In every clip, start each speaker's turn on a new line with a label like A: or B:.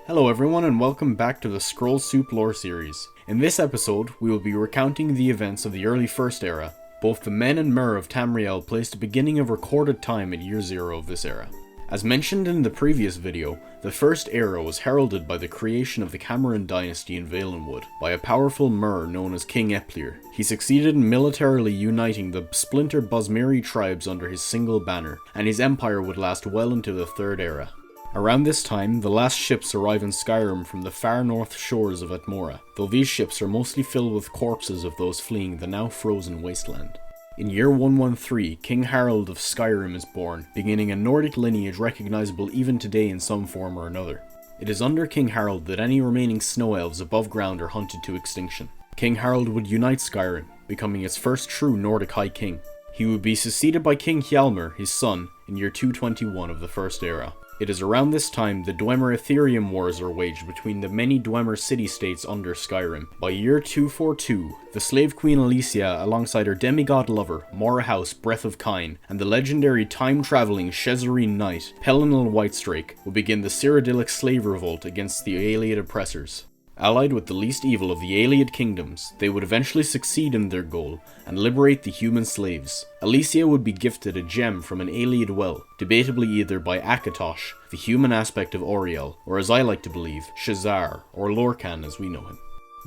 A: Hello everyone and welcome back to the Scroll Soup lore series. In this episode, we will be recounting the events of the early First Era. Both the men and Mer of Tamriel place the beginning of recorded time at year 0 of this era. As mentioned in the previous video, the First Era was heralded by the creation of the Cameron dynasty in Valenwood by a powerful Mer known as King Eplir. He succeeded in militarily uniting the splintered Bosmeri tribes under his single banner, and his empire would last well into the Third Era. Around this time, the last ships arrive in Skyrim from the far north shores of Atmora, though these ships are mostly filled with corpses of those fleeing the now frozen wasteland. In year 113, King Harald of Skyrim is born, beginning a Nordic lineage recognizable even today in some form or another. It is under King Harald that any remaining snow elves above ground are hunted to extinction. King Harald would unite Skyrim, becoming its first true Nordic High King. He would be succeeded by King Hjalmar, his son, in year 221 of the First Era. It is around this time the Dwemer Ethereum Wars are waged between the many Dwemer city-states under Skyrim. By year 242, the slave queen Alicia alongside her demigod lover, Morahouse Breath of Kine, and the legendary time-travelling Shezarene knight, Pelinal Whitestrake, will begin the Cyrodiilic slave revolt against the Ayleid oppressors. Allied with the least evil of the Ayleid kingdoms, they would eventually succeed in their goal and liberate the human slaves. Alicia would be gifted a gem from an Ayleid well, debatably either by Akatosh, the human aspect of Auriel, or as I like to believe, Shazar, or Lorcan as we know him.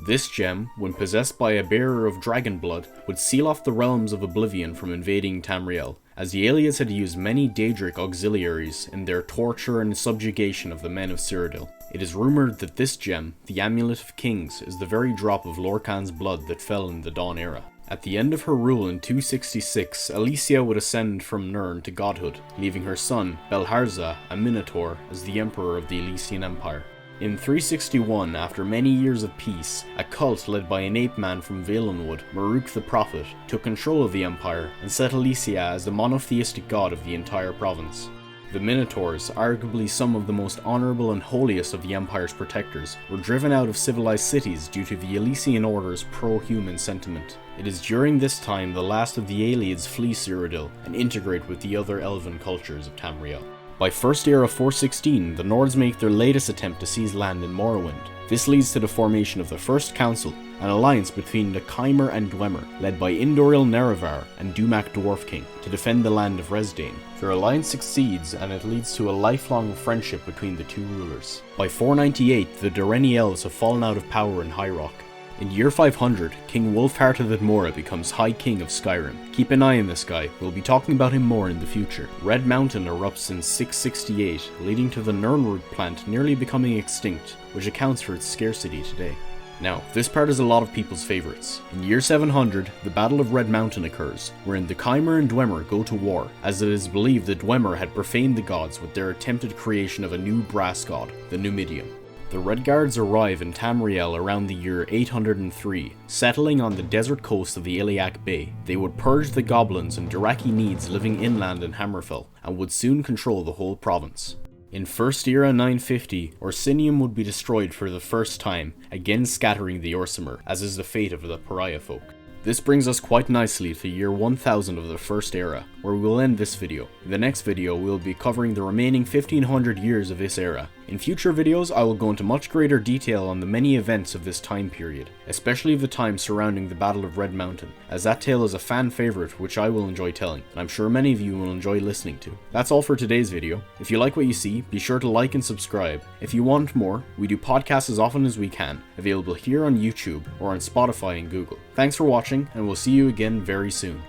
A: This gem, when possessed by a bearer of dragon blood, would seal off the realms of Oblivion from invading Tamriel, as the Ayleids had used many Daedric auxiliaries in their torture and subjugation of the men of Cyrodiil. It is rumoured that this gem, the Amulet of Kings, is the very drop of Lorcan's blood that fell in the Dawn Era. At the end of her rule in 266, Alicia would ascend from Nirn to godhood, leaving her son, Belharza, a Minotaur, as the Emperor of the Elysian Empire. In 361, after many years of peace, a cult led by an ape man from Valenwood, Maruk the Prophet, took control of the empire and set Alicia as the monotheistic god of the entire province. The Minotaurs, arguably some of the most honourable and holiest of the Empire's protectors, were driven out of civilized cities due to the Elysian Order's pro-human sentiment. It is during this time the last of the Ayleids flee Cyrodiil and integrate with the other elven cultures of Tamriel. By First Era 416, the Nords make their latest attempt to seize land in Morrowind. This leads to the formation of the First Council, an alliance between the Chimer and Dwemer, led by Indoril Nerevar and Dumak Dwarf King, to defend the land of Resdayn. Their alliance succeeds, and it leads to a lifelong friendship between the two rulers. By 498, the Dureni Elves have fallen out of power in High Rock. In year 500, King Wulfhart of Admora becomes High King of Skyrim. Keep an eye on this guy, we'll be talking about him more in the future. Red Mountain erupts in 668, leading to the Nirnroot plant nearly becoming extinct, which accounts for its scarcity today. Now, this part is a lot of people's favourites. In year 700, the Battle of Red Mountain occurs, wherein the Chimer and Dwemer go to war, as it is believed that Dwemer had profaned the gods with their attempted creation of a new brass god, the Numidium. The Red Guards arrive in Tamriel around the year 803, settling on the desert coast of the Iliac Bay. They would purge the goblins and Dyraki Needs living inland in Hammerfell, and would soon control the whole province. In First Era 950, Orsinium would be destroyed for the first time, again scattering the Orsimer, as is the fate of the Pariah folk. This brings us quite nicely to year 1000 of the First Era, where we will end this video. In the next video, we will be covering the remaining 1500 years of this era. In future videos, I will go into much greater detail on the many events of this time period, especially the time surrounding the Battle of Red Mountain, as that tale is a fan favourite which I will enjoy telling, and I'm sure many of you will enjoy listening to. That's all for today's video. If you like what you see, be sure to like and subscribe. If you want more, we do podcasts as often as we can, available here on YouTube or on Spotify and Google. Thanks for watching, and we'll see you again very soon.